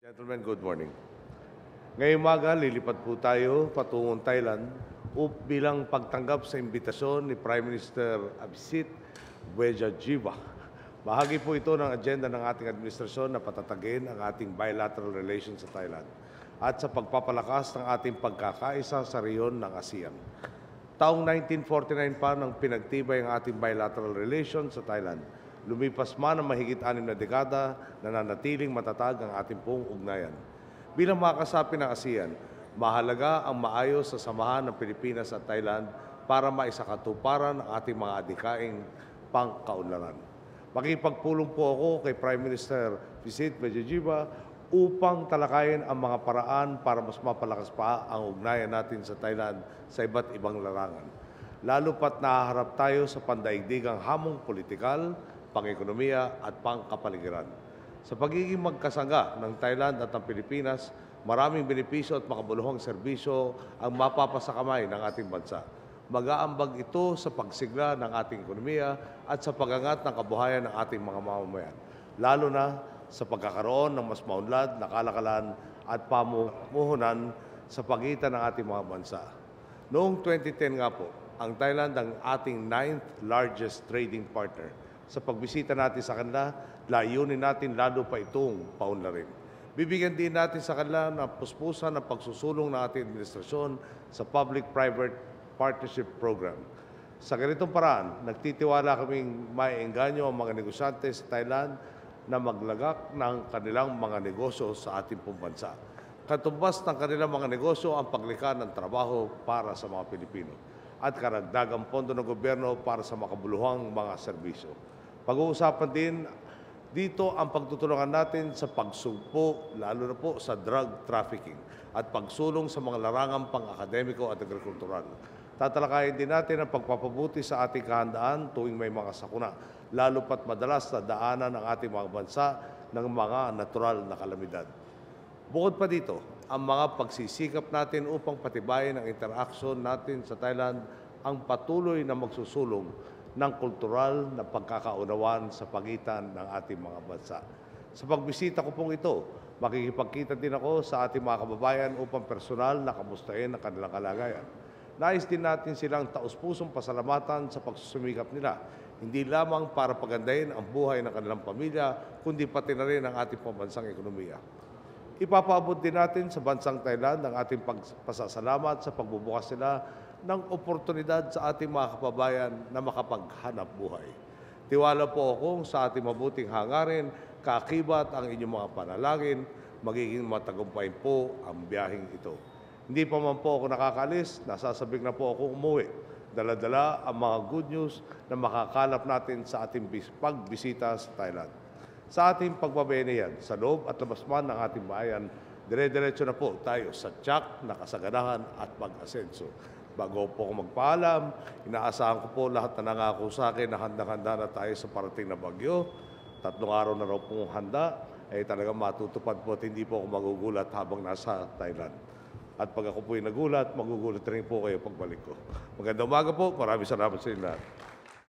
Gentlemen, good morning. Ngayong umaga, lilipat po tayo patungong Thailand bilang pagtanggap sa imbitasyon ni Prime Minister Abhisit Boyajiba. Bahagi po ito ng agenda ng ating administrasyon na patatagin ang ating bilateral relations sa Thailand at sa pagpapalakas ng ating pagkakaisa sa rehiyon ng ASEAN. Taong 1949 pa nang pinagtibay ang ating bilateral relations sa Thailand. Lumipas man ang mahigit 6 na dekada, nananatiling matatag ang ating pong ugnayan. Bilang mga kasapi ng ASEAN, mahalaga ang maayos sa samahan ng Pilipinas at Thailand para maisakatuparan ang ating mga adhikaing pangkaunlaran. Makipagpulong po ako kay Prime Minister Abhisit Boyajiba upang talakayin ang mga paraan para mas mapalakas pa ang ugnayan natin sa Thailand sa iba't ibang larangan. Lalo pat nahaharap tayo sa pandaigdigang hamong politikal, pang-ekonomiya at pangkapaligiran. Sa pagiging magkasangga ng Thailand at ng Pilipinas, maraming benepisyo at makabuluhang serbisyo ang mapapasakamay ng ating bansa. Mag-aambag ito sa pagsigla ng ating ekonomiya at sa pagangat ng kabuhayan ng ating mga mamamayan, lalo na sa pagkakaroon ng mas maunlad na kalakalan at pamumuhunan sa pagitan ng ating mga bansa. Noong 2010 nga po, ang Thailand ang ating 9th largest trading partner. Sa pagbisita natin sa kanila, layunin natin lalo pa itong paunlarin. Bibigyan din natin sa kanila ng puspusan ng pagsusulong ng ating administrasyon sa Public-Private Partnership Program. Sa ganitong paraan, nagtitiwala kaming maiengganyo ang mga negosyante sa Thailand na maglagak ng kanilang mga negosyo sa ating pong bansa. Katumbas ng kanilang mga negosyo ang paglikha ng trabaho para sa mga Pilipino at karagdagang pondo ng gobyerno para sa makabuluhang mga serbisyo. Pag-uusapan din dito ang pagtutulungan natin sa pagsugpo, lalo na po sa drug trafficking at pagsulong sa mga larangang pang-akademiko at agrikultural. Tatalakayin din natin ang pagpapabuti sa ating kahandaan tuwing may mga sakuna, lalo pat madalas na daanan ng ating mga bansa ng mga natural na kalamidad. Bukod pa dito, ang mga pagsisikap natin upang patibayin ang interaksyon natin sa Thailand ang patuloy na magsusulong ng kultural na pagkakaunawan sa pagitan ng ating mga bansa. Sa pagbisita ko pong ito, makikipagkita din ako sa ating mga kababayan upang personal na kamustahin ang kanilang kalagayan. Nais din natin silang taus-pusong pasalamatan sa pagsusumikap nila, hindi lamang para pagandahin ang buhay ng kanilang pamilya, kundi pati na rin ang ating pambansang ekonomiya. Ipapaabot din natin sa bansang Thailand ang ating pasasalamat sa pagbubukas nila ng oportunidad sa ating mga kababayan na makapaghanap buhay. Tiwala po ako sa ating mabuting hangarin, kaakibat ang inyong mga panalangin, magiging matagumpay po ang biyaheng ito. Hindi pa man po ako nakakalis, nasasabik na po ako umuwi. Dala-dala ang mga good news na makakalap natin sa ating pagbisita sa Thailand. Sa ating pagbabayanihan, sa loob at labas man ng ating bayan, dire-diretso na po tayo sa tiyak na kasaganahan at pag-asenso. Bago po ako magpaalam, inaasahan ko po lahat na nangako sa akin na handang-handa na tayo sa parating na bagyo. 3 araw na raw pong handa, ay talagang matutupad po at hindi po ako magugulat habang nasa Thailand. At pag ako po'y nagulat, magugulat rin po kayo pagbalik ko. Magandang umaga po. Maraming salamat sa inyo lahat.